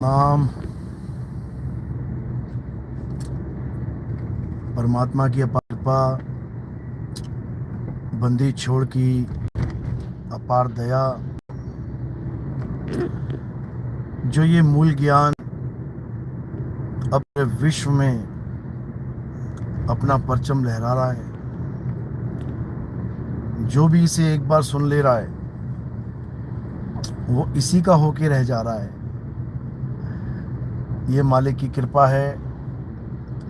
नाम परमात्मा की अपार कृपा, बंदी छोड़ की अपार दया, जो ये मूल ज्ञान अपने विश्व में अपना परचम लहरा रहा है, जो भी इसे एक बार सुन ले रहा है वो इसी का होके रह जा रहा है। ये मालिक की कृपा है,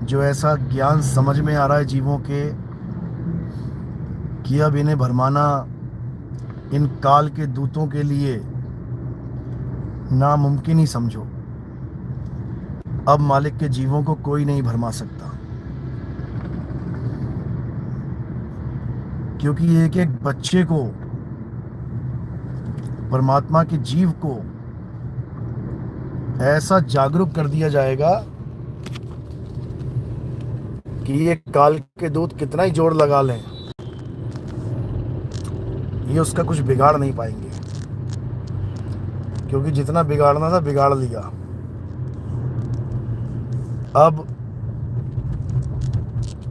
जो ऐसा ज्ञान समझ में आ रहा है जीवों के कि अब इन्हें भरमाना इन काल के दूतों के लिए नामुमकिन ही समझो। अब मालिक के जीवों को कोई नहीं भरमा सकता, क्योंकि एक एक बच्चे को, परमात्मा के जीव को ऐसा जागरूक कर दिया जाएगा कि ये काल के दूत कितना ही जोर लगा लें, ये उसका कुछ बिगाड़ नहीं पाएंगे, क्योंकि जितना बिगाड़ना था बिगाड़ लिया।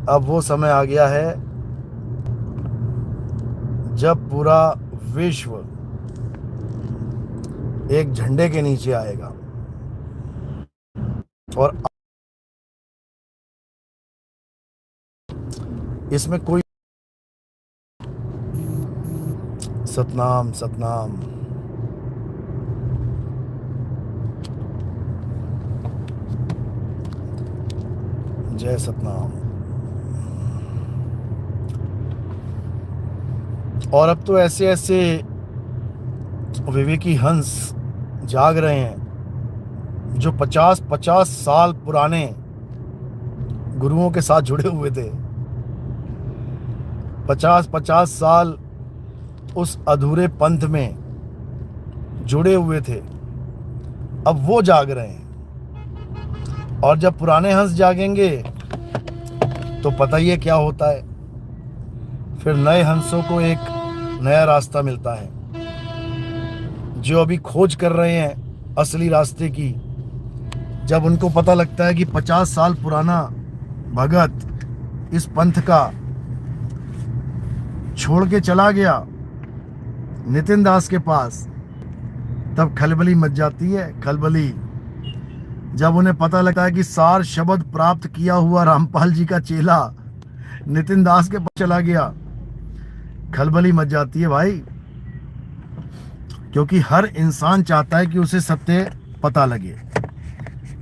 अब वो समय आ गया है जब पूरा विश्व एक झंडे के नीचे आएगा और इसमें कोई सतनाम सतनाम। जय सतनाम। और अब तो ऐसे ऐसे विवेकी हंस जाग रहे हैं जो 50-50 साल पुराने गुरुओं के साथ जुड़े हुए थे, 50-50 साल उस अधूरे पंथ में जुड़े हुए थे। अब वो जाग रहे हैं, और जब पुराने हंस जागेंगे तो पता ही है क्या होता है, फिर नए हंसों को एक नया रास्ता मिलता है। जो अभी खोज कर रहे हैं असली रास्ते की, जब उनको पता लगता है कि 50 साल पुराना भगत इस पंथ का छोड़ के चला गया नितिन दास के पास, तब खलबली मच जाती है। खलबली जब उन्हें पता लगता है कि सार शब्द प्राप्त किया हुआ रामपाल जी का चेला नितिन दास के पास चला गया, खलबली मच जाती है भाई। क्योंकि हर इंसान चाहता है कि उसे सत्य पता लगे।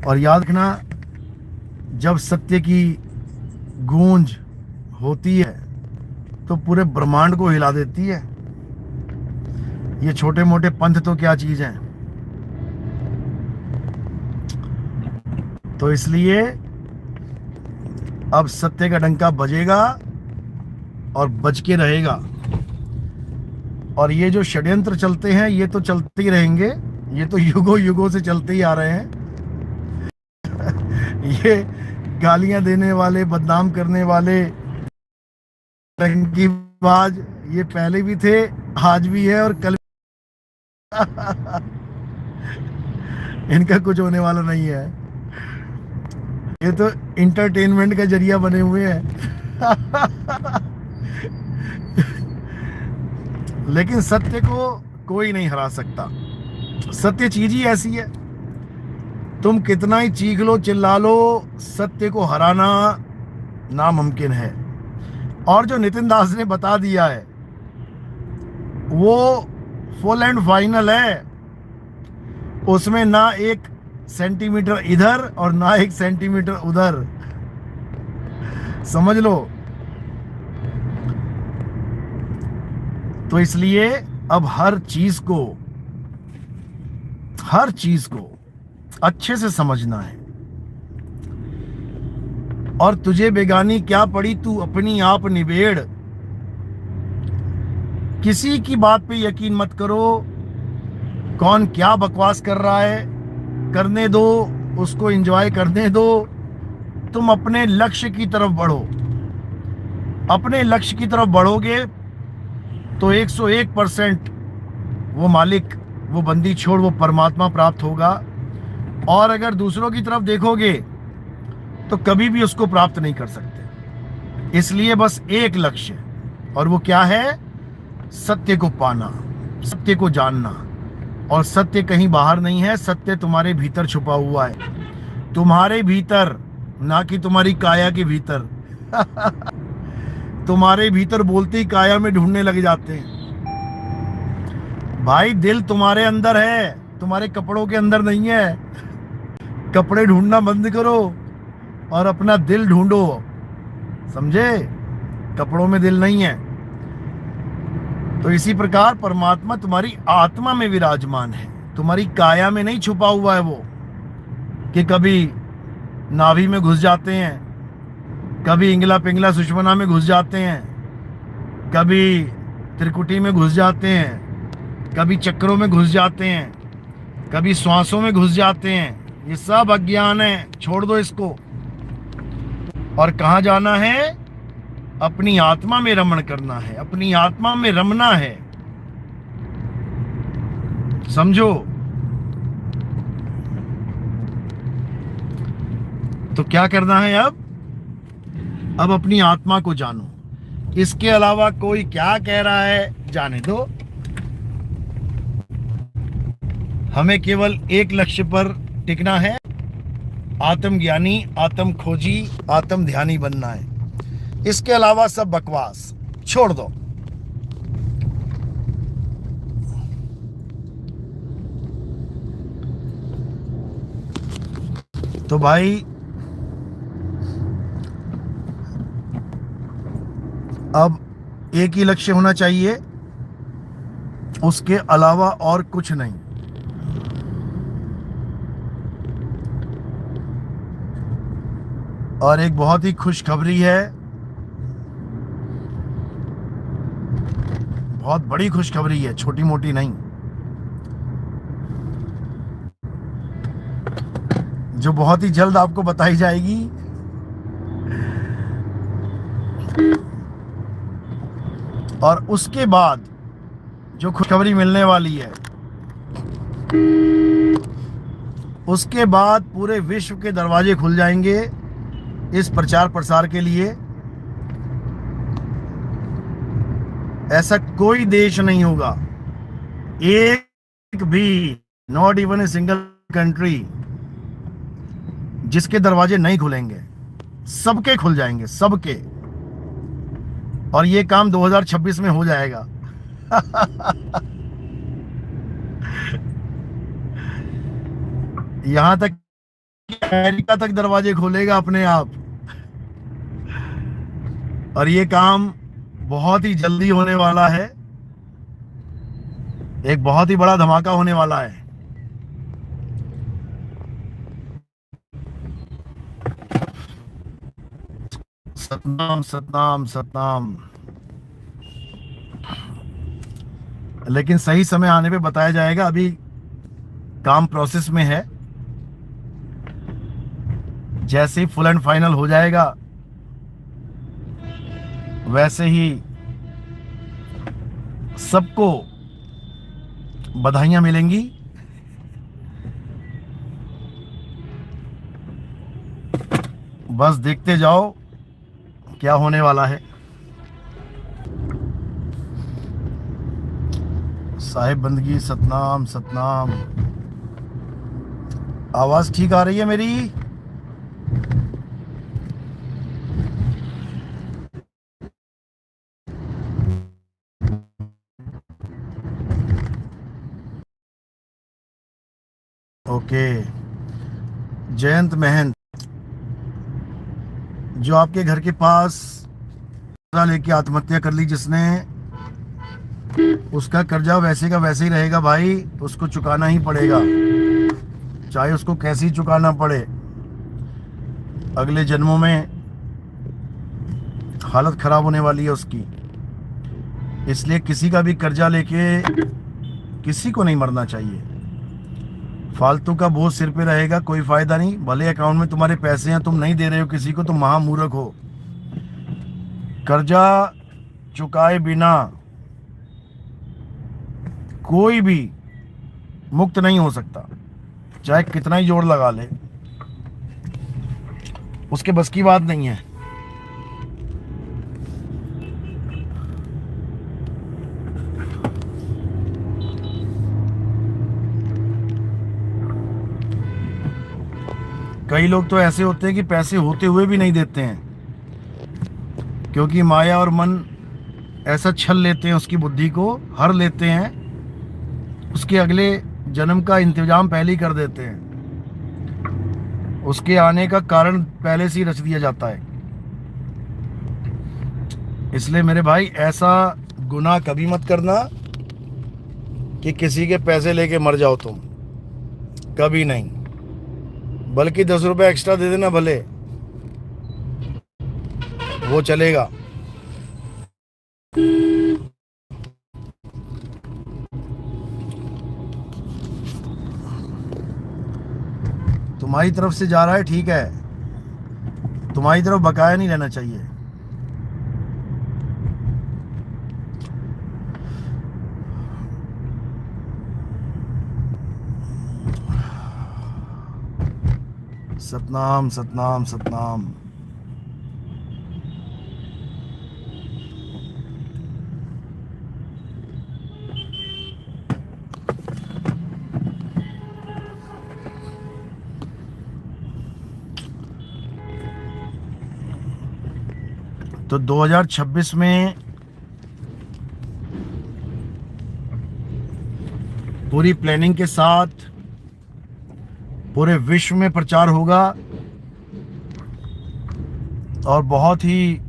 और याद रखना, जब सत्य की गूंज होती है तो पूरे ब्रह्मांड को हिला देती है। ये छोटे मोटे पंथ तो क्या चीज हैं। तो इसलिए अब सत्य का डंका बजेगा और बज के रहेगा। और ये जो षड्यंत्र चलते हैं ये तो चलते ही रहेंगे, ये तो युगों युगों से चलते ही आ रहे हैं। ये गालियां देने वाले, बदनाम करने वाले, टंकीबाज, ये पहले भी थे, आज भी है और कल इनका कुछ होने वाला नहीं है। ये तो इंटरटेनमेंट का जरिया बने हुए हैं। लेकिन सत्य को कोई नहीं हरा सकता। सत्य चीज ही ऐसी है, तुम कितना ही चीख लो चिल्ला लो, सत्य को हराना नामुमकिन है। और जो नितिन दास ने बता दिया है वो फुल एंड फाइनल है। उसमें ना 1 सेंटीमीटर इधर और ना 1 सेंटीमीटर उधर, समझ लो। तो इसलिए अब हर चीज को अच्छे से समझना है। और तुझे बेगानी क्या पड़ी, तू अपनी आप निबेड़। किसी की बात पे यकीन मत करो, कौन क्या बकवास कर रहा है करने दो, उसको एंजॉय करने दो। तुम अपने लक्ष्य की तरफ बढ़ो। अपने लक्ष्य की तरफ बढ़ोगे तो 101% वो मालिक, वो बंदी छोड़, वो परमात्मा प्राप्त होगा। और अगर दूसरों की तरफ देखोगे तो कभी भी उसको प्राप्त नहीं कर सकते। इसलिए बस एक लक्ष्य, और वो क्या है? सत्य को पाना, सत्य को जानना। और सत्य कहीं बाहर नहीं है, सत्य तुम्हारे भीतर छुपा हुआ है, तुम्हारे भीतर, ना कि तुम्हारी काया के भीतर। तुम्हारे भीतर बोलते ही काया में ढूंढने लग जाते हैं। भाई दिल तुम्हारे अंदर है, तुम्हारे कपड़ों के अंदर नहीं है। कपड़े ढूंढना बंद करो और अपना दिल ढूंढो, समझे? कपड़ों में दिल नहीं है। तो इसी प्रकार परमात्मा तुम्हारी आत्मा में विराजमान है, तुम्हारी काया में नहीं छुपा हुआ है वो, कि कभी नाभि में घुस जाते हैं, कभी इंगला पिंगला सुषमना में घुस जाते हैं, कभी त्रिकुटी में घुस जाते हैं, कभी चक्रों में घुस जाते हैं, कभी श्वासों में घुस जाते हैं। ये सब अज्ञान है, छोड़ दो इसको। और कहाँ जाना है? अपनी आत्मा में रमण करना है, अपनी आत्मा में रमना है, समझो? तो क्या करना है अब? अपनी आत्मा को जानो। इसके अलावा कोई क्या कह रहा है जाने दो। हमें केवल एक लक्ष्य पर टिकना है, आत्मज्ञानी, आत्म खोजी, आत्म ध्यानी बनना है। इसके अलावा सब बकवास छोड़ दो। तो भाई अब एक ही लक्ष्य होना चाहिए, उसके अलावा और कुछ नहीं। और एक बहुत ही खुशखबरी है, बहुत बड़ी खुशखबरी है, छोटी मोटी नहीं, जो बहुत ही जल्द आपको बताई जाएगी। और उसके बाद जो खुशखबरी मिलने वाली है, उसके बाद पूरे विश्व के दरवाजे खुल जाएंगे इस प्रचार प्रसार के लिए। ऐसा कोई देश नहीं होगा, एक भी, not even a single country, जिसके दरवाजे नहीं खुलेंगे। सबके खुल जाएंगे, सबके। और ये काम 2026 में हो जाएगा। यहां तक अमेरिका तक दरवाजे खोलेगा अपने आप। और ये काम बहुत ही जल्दी होने वाला है, एक बहुत ही बड़ा धमाका होने वाला है। सतनाम सतनाम सतनाम। लेकिन सही समय आने पे बताया जाएगा, अभी काम प्रोसेस में है। जैसे ही फुल एंड फाइनल हो जाएगा, वैसे ही सबको बधाइयां मिलेंगी। बस देखते जाओ क्या होने वाला है। साहिब बंदगी, सतनाम सतनाम। आवाज ठीक आ रही है मेरी? ओके। जयंत महंत, जो आपके घर के पास कर्जा लेके आत्महत्या कर ली जिसने, उसका कर्जा वैसे का वैसे ही रहेगा भाई, उसको चुकाना ही पड़ेगा, चाहे उसको कैसे ही चुकाना पड़े। अगले जन्मों में हालत खराब होने वाली है उसकी। इसलिए किसी का भी कर्जा लेके किसी को नहीं मरना चाहिए। फालतू का बोझ सिर पे रहेगा, कोई फायदा नहीं। भले अकाउंट में तुम्हारे पैसे हैं, तुम नहीं दे रहे हो किसी को, तुम महामूर्ख हो। कर्जा चुकाए बिना कोई भी मुक्त नहीं हो सकता। चाहे कितना ही जोर लगा ले, उसके बस की बात नहीं है। कई लोग तो ऐसे होते हैं कि पैसे होते हुए भी नहीं देते हैं, क्योंकि माया और मन ऐसा छल लेते हैं, उसकी बुद्धि को हर लेते हैं, उसके अगले जन्म का इंतजाम पहले ही कर देते हैं, उसके आने का कारण पहले से ही रच दिया जाता है। इसलिए मेरे भाई ऐसा गुनाह कभी मत करना कि किसी के पैसे लेके मर जाओ तुम, कभी नहीं। बल्कि 10 रुपए एक्स्ट्रा दे देना, भले वो चलेगा। तुम्हारी तरफ से जा रहा है, ठीक है, तुम्हारी तरफ बकाया नहीं रहना चाहिए। सतनाम सतनाम सतनाम। तो 2026 में पूरी प्लानिंग के साथ पूरे विश्व में प्रचार होगा और बहुत ही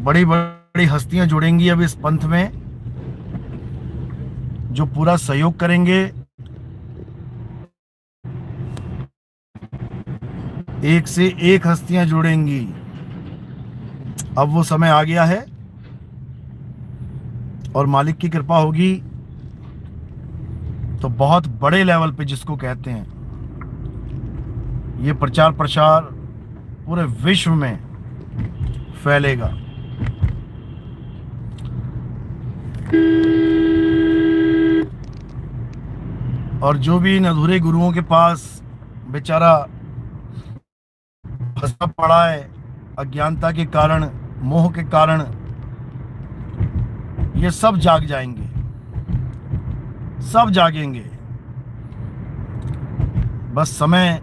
बड़ी बड़ी हस्तियां जुड़ेंगी अब इस पंथ में, जो पूरा सहयोग करेंगे। एक से एक हस्तियां जुड़ेंगी। अब वो समय आ गया है और मालिक की कृपा होगी तो बहुत बड़े लेवल पे, जिसको कहते हैं, ये प्रचार प्रसार पूरे विश्व में फैलेगा। और जो भी इन अधूरे गुरुओं के पास बेचारा फंसा पड़ा है अज्ञानता के कारण, मोह के कारण, ये सब जाग जाएंगे, सब जागेंगे। बस समय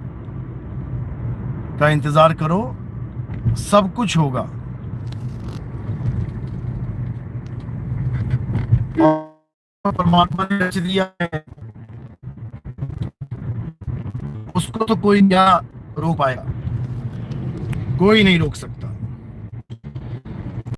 का इंतजार करो, सब कुछ होगा। और परमात्मा ने रच दिया है, उसको तो कोई क्या रोक पाएगा, कोई नहीं रोक सकता।